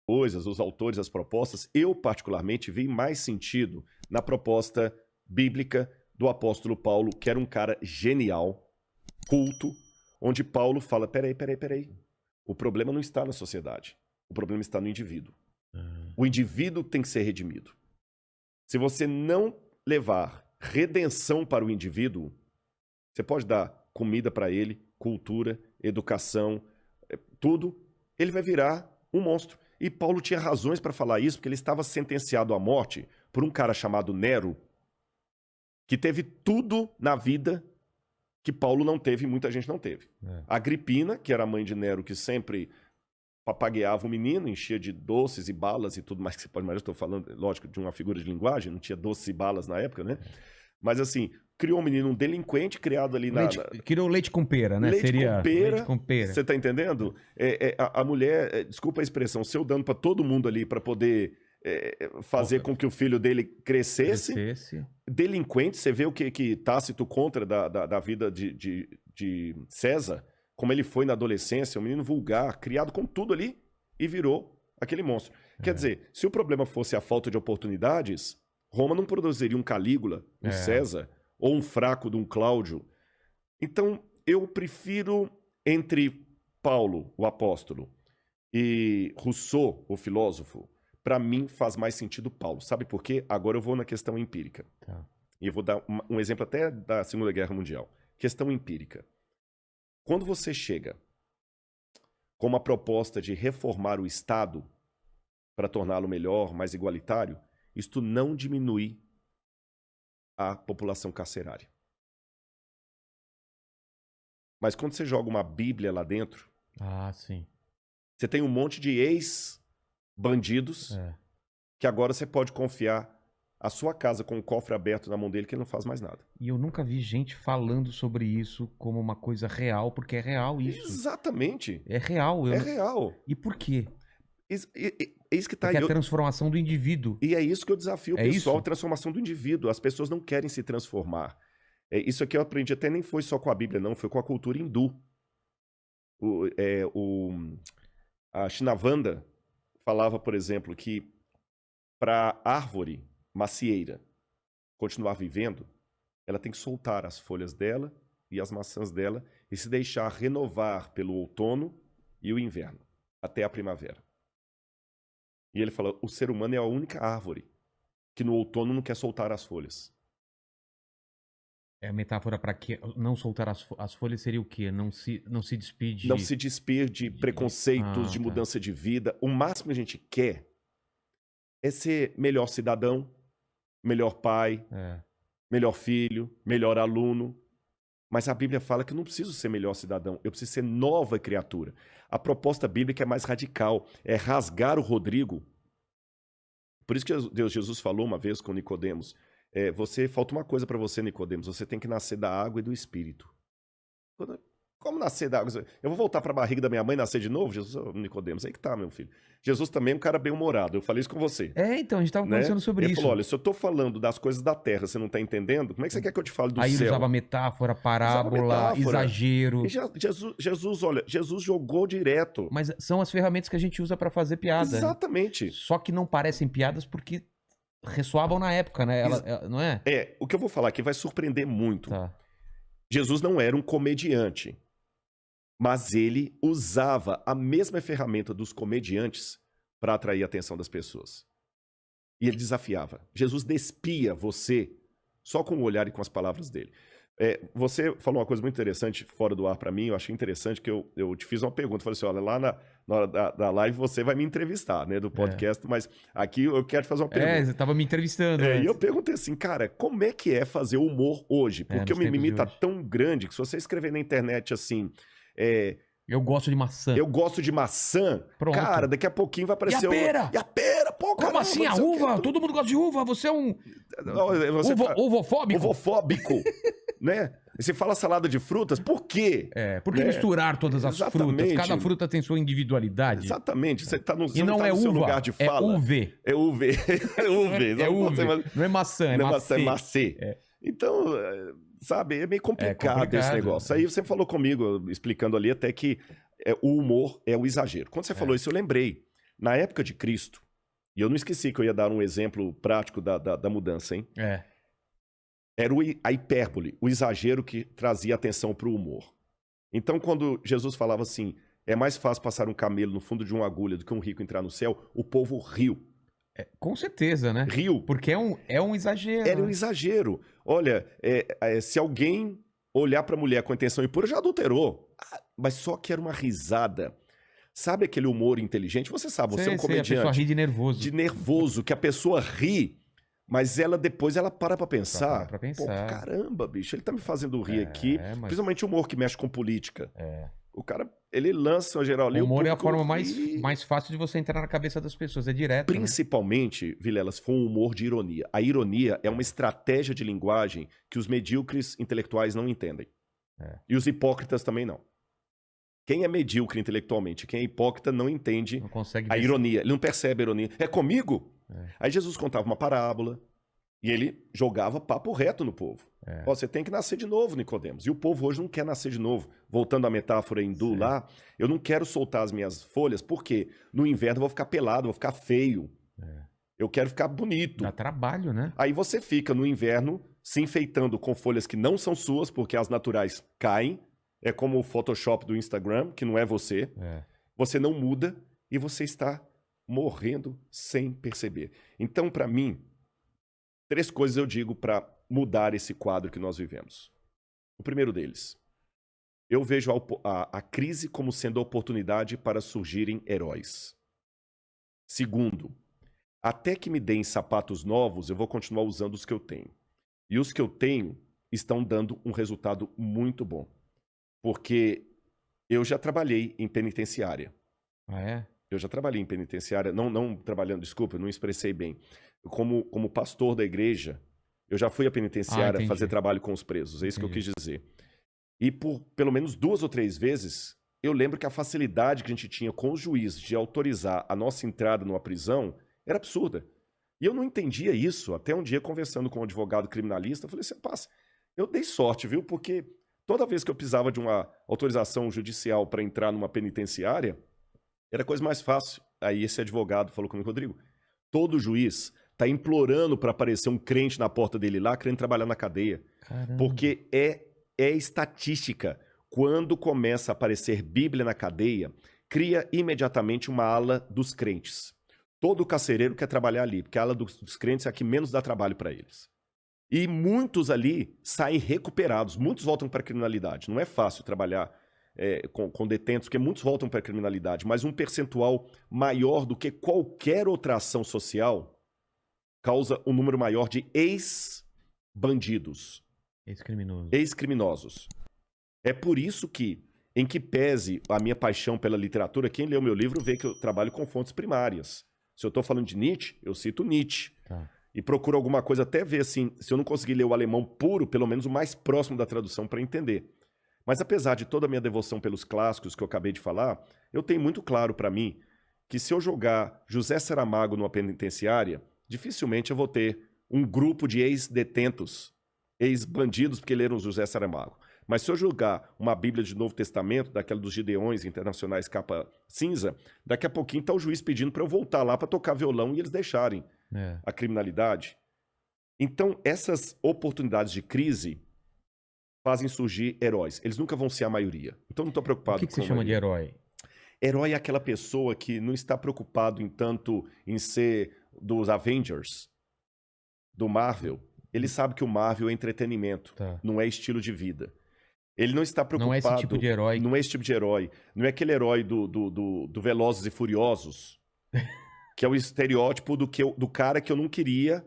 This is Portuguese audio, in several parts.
coisas, os autores, as propostas, eu particularmente vi mais sentido na proposta bíblica do apóstolo Paulo, que era um cara genial, culto, onde Paulo fala, peraí. O problema não está na sociedade, o problema está no indivíduo. O indivíduo tem que ser redimido. Se você não levar redenção para o indivíduo, você pode dar comida para ele, cultura, educação, tudo, ele vai virar um monstro. E Paulo tinha razões para falar isso, porque ele estava sentenciado à morte por um cara chamado Nero, que teve tudo na vida que Paulo não teve e muita gente não teve. Agripina, que era a mãe de Nero, que sempre papagueava o menino, enchia de doces e balas e tudo mais que você pode imaginar. Estou falando, lógico, de uma figura de linguagem, não tinha doces e balas na época, né? Mas assim, criou um menino, um delinquente, criado ali criou leite com pera, né? Leite com pera. Você tá entendendo? A mulher, desculpa a expressão, seu dando para todo mundo ali para poder fazer com que o filho dele crescesse. Delinquente, você vê o que Tácito contra da vida de César, como ele foi na adolescência, um menino vulgar, criado com tudo ali e virou aquele monstro. Quer dizer, se o problema fosse a falta de oportunidades, Roma não produziria um Calígula, um César, ou um fraco de um Cláudio. Então, eu prefiro entre Paulo, o apóstolo, e Rousseau, o filósofo, para mim faz mais sentido Paulo. Sabe por quê? Agora eu vou na questão empírica. E eu vou dar um exemplo até da Segunda Guerra Mundial. Questão empírica. Quando você chega com uma proposta de reformar o Estado para torná-lo melhor, mais igualitário, isto não diminui a população carcerária. Mas quando você joga uma Bíblia lá dentro, você tem um monte de ex-bandidos que agora você pode confiar a sua casa com o cofre aberto na mão dele que ele não faz mais nada. E eu nunca vi gente falando sobre isso como uma coisa real, porque é real isso. Exatamente. É real. É real. E por quê? Isso que tá porque é a transformação do indivíduo. E é isso que eu desafio o pessoal, isso? a transformação do indivíduo. As pessoas não querem se transformar. Isso aqui eu aprendi até nem foi só com a Bíblia, não. Foi com a cultura hindu. A Shinavanda falava, por exemplo, que para a árvore macieira continuar vivendo, ela tem que soltar as folhas dela e as maçãs dela e se deixar renovar pelo outono e o inverno, até a primavera. E ele fala, o ser humano é a única árvore que no outono não quer soltar as folhas. É a metáfora para que não soltar as folhas seria o quê? Não se despir de... Não se despir de preconceitos, de mudança de vida. O máximo que a gente quer é ser melhor cidadão, melhor pai, melhor filho, melhor aluno. Mas a Bíblia fala que eu não preciso ser melhor cidadão, eu preciso ser nova criatura. A proposta bíblica é mais radical, é rasgar o Rodrigo. Por isso que Jesus falou uma vez com Nicodemos, falta uma coisa para você, Nicodemos, você tem que nascer da água e do Espírito. Como nascer da água? Eu vou voltar para a barriga da minha mãe e nascer de novo? Jesus, Nicodemos, aí que tá, meu filho. Jesus também é um cara bem-humorado, eu falei isso com você. Então, a gente estava conversando sobre ele isso. Ele falou, olha, se eu tô falando das coisas da terra, você não tá entendendo, como é que você quer que eu te fale do céu? Aí ele usava metáfora, parábola, exagero. E Jesus, olha, Jesus jogou direto. Mas são as ferramentas que a gente usa para fazer piada. Exatamente. Só que não parecem piadas porque ressoavam na época, né? Não é? O que eu vou falar aqui vai surpreender muito. Jesus não era um comediante. Mas ele usava a mesma ferramenta dos comediantes para atrair a atenção das pessoas. E ele desafiava. Jesus despia você só com o olhar e com as palavras dele. Você falou uma coisa muito interessante fora do ar para mim, eu achei interessante que eu te fiz uma pergunta, falei assim, olha, lá na hora da live você vai me entrevistar, né, do podcast, mas aqui eu quero te fazer uma pergunta. Você tava me entrevistando. E eu perguntei assim, cara, como é que é fazer humor hoje? Porque o mimimi tá tão grande que se você escrever na internet assim... eu gosto de maçã. Eu gosto de maçã. Pronto. Cara, daqui a pouquinho vai aparecer... E a pera? E a pera? Pô, como caramba, assim a uva? Todo mundo gosta de uva. Você é um... Uvofóbico. Uvofóbico. Né? E você fala salada de frutas, por quê? Por que misturar todas as frutas? Cada fruta tem sua individualidade. Exatamente. Você tá no, e não é no seu uva, lugar de fala. É UV. É UV. É UV. Não é maçã, é macê. É macê. Então... Sabe, é meio complicado esse negócio. Aí você falou comigo, explicando ali até que o humor é o exagero. Quando você falou isso, eu lembrei. Na época de Cristo, e eu não esqueci que eu ia dar um exemplo prático da mudança, hein? Era a hipérbole, o exagero que trazia atenção para o humor. Então, quando Jesus falava assim, é mais fácil passar um camelo no fundo de uma agulha do que um rico entrar no céu, o povo riu. Com certeza, né? Riu. Porque é um exagero. Era um exagero. Olha, se alguém olhar para a mulher com intenção impura, já adulterou. Mas só que era uma risada. Sabe aquele humor inteligente? Você sabe, você é um comediante. A pessoa ri de nervoso. De nervoso, que a pessoa ri, mas depois ela para pra pensar. Pra pensar. Pô, caramba, bicho, ele tá me fazendo rir aqui. Principalmente humor que mexe com política. O cara, ele lança uma geral ali. O humor é a forma mais fácil de você entrar na cabeça das pessoas, é direto. Principalmente, né? Vilela, se for um humor de ironia. A ironia é uma estratégia de linguagem que os medíocres intelectuais não entendem. E os hipócritas também não. Quem é medíocre intelectualmente, quem é hipócrita não entende a ironia. Ele não percebe a ironia. É comigo? Aí Jesus contava uma parábola e ele jogava papo reto no povo. Você tem que nascer de novo, Nicodemos. E o povo hoje não quer nascer de novo. Voltando à metáfora hindu lá, eu não quero soltar as minhas folhas porque no inverno eu vou ficar pelado, vou ficar feio. Eu quero ficar bonito. Dá trabalho, né? Aí você fica no inverno se enfeitando com folhas que não são suas, porque as naturais caem. É como o Photoshop do Instagram, que não é você. Você não muda e você está morrendo sem perceber. Então, para mim, 3 coisas eu digo para mudar esse quadro que nós vivemos. O primeiro deles, eu vejo a crise como sendo a oportunidade para surgirem heróis. Segundo, até que me deem sapatos novos, eu vou continuar usando os que eu tenho. E os que eu tenho estão dando um resultado muito bom. Porque eu já trabalhei em penitenciária. Eu já trabalhei em penitenciária, não trabalhando, desculpa, eu não expressei bem. Como pastor da igreja, eu já fui à penitenciária fazer trabalho com os presos, é isso que eu quis dizer. E por pelo menos 2 ou 3 vezes, eu lembro que a facilidade que a gente tinha com os juízes de autorizar a nossa entrada numa prisão era absurda. E eu não entendia isso, até um dia conversando com um advogado criminalista, eu falei assim, rapaz, eu dei sorte, viu, porque toda vez que eu precisava de uma autorização judicial para entrar numa penitenciária, era a coisa mais fácil. Aí esse advogado falou comigo, Rodrigo, todo juiz está implorando para aparecer um crente na porta dele lá, querendo trabalhar na cadeia. Caramba. Porque é estatística. Quando começa a aparecer Bíblia na cadeia, cria imediatamente uma ala dos crentes. Todo carcereiro quer trabalhar ali, porque a ala dos crentes é a que menos dá trabalho para eles. E muitos ali saem recuperados, muitos voltam para a criminalidade. Não é fácil trabalhar com detentos, porque muitos voltam para a criminalidade, mas um percentual maior do que qualquer outra ação social causa um número maior de ex-bandidos. Ex-criminosos. É por isso que, em que pese a minha paixão pela literatura, quem lê o meu livro vê que eu trabalho com fontes primárias. Se eu estou falando de Nietzsche, eu cito Nietzsche. E procuro alguma coisa, até ver assim, se eu não conseguir ler o alemão puro, pelo menos o mais próximo da tradução para entender. Mas apesar de toda a minha devoção pelos clássicos que eu acabei de falar, eu tenho muito claro para mim que se eu jogar José Saramago numa penitenciária, dificilmente eu vou ter um grupo de ex-detentos, ex-bandidos, porque leram José Saramago. Mas se eu jogar uma Bíblia de Novo Testamento, daquela dos Gideões Internacionais capa cinza, daqui a pouquinho está o juiz pedindo para eu voltar lá para tocar violão e eles deixarem a criminalidade. Então, essas oportunidades de crise fazem surgir heróis. Eles nunca vão ser a maioria. Então, não estou preocupado com o que você chama de herói? Herói é aquela pessoa que não está preocupado em ser dos Avengers, do Marvel. Ele sabe que o Marvel é entretenimento, não é estilo de vida. Ele não está preocupado... Não é esse tipo de herói. Não é esse tipo de herói. Não é aquele herói do Velozes e Furiosos, que é o estereótipo do cara que eu não queria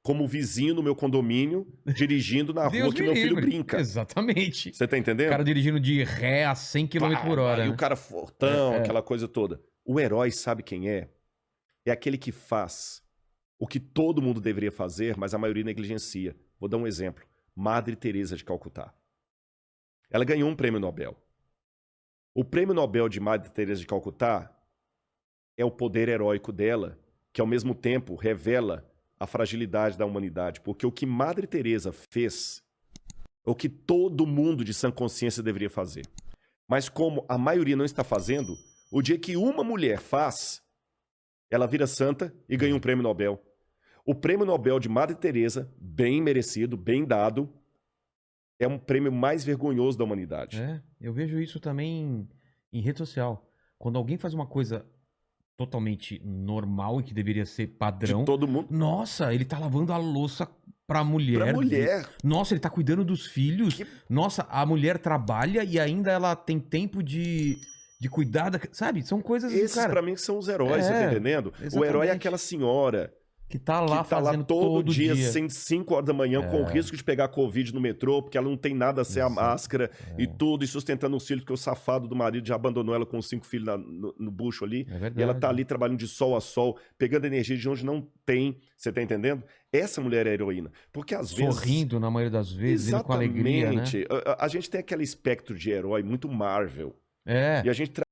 como vizinho no meu condomínio, dirigindo na rua que meu filho brinca. Exatamente. Você tá entendendo? O cara dirigindo de ré a 100 km por hora. E o cara fortão, aquela coisa toda. O herói sabe quem é? É aquele que faz o que todo mundo deveria fazer, mas a maioria negligencia. Vou dar um exemplo. Madre Teresa de Calcutá. Ela ganhou um prêmio Nobel. O prêmio Nobel de Madre Teresa de Calcutá é o poder heróico dela, que ao mesmo tempo revela a fragilidade da humanidade, porque o que Madre Teresa fez é o que todo mundo de sã consciência deveria fazer. Mas como a maioria não está fazendo, o dia que uma mulher faz, ela vira santa e ganha um prêmio Nobel. O prêmio Nobel de Madre Teresa, bem merecido, bem dado, é um prêmio mais vergonhoso da humanidade. Eu vejo isso também em rede social. Quando alguém faz uma coisa totalmente normal e que deveria ser padrão. De todo mundo. Nossa, ele tá lavando a louça pra mulher. Pra mulher. Nossa, ele tá cuidando dos filhos. Nossa, a mulher trabalha e ainda ela tem tempo de cuidar da... Sabe? São coisas... Esses, cara, pra mim, que são os heróis, você tá entendendo? Exatamente. O herói é aquela senhora... Que tá lá fazendo todo dia, 5 horas da manhã, com o risco de pegar Covid no metrô, porque ela não tem nada a ser a máscara e tudo, e sustentando os filhos, porque o safado do marido já abandonou ela com os 5 filhos no bucho ali. E ela tá ali trabalhando de sol a sol, pegando energia de onde não tem, você tá entendendo? Essa mulher é a heroína. Porque às vezes... Sorrindo na maioria das vezes, indo com alegria, né? A gente tem aquele espectro de herói muito Marvel. E a gente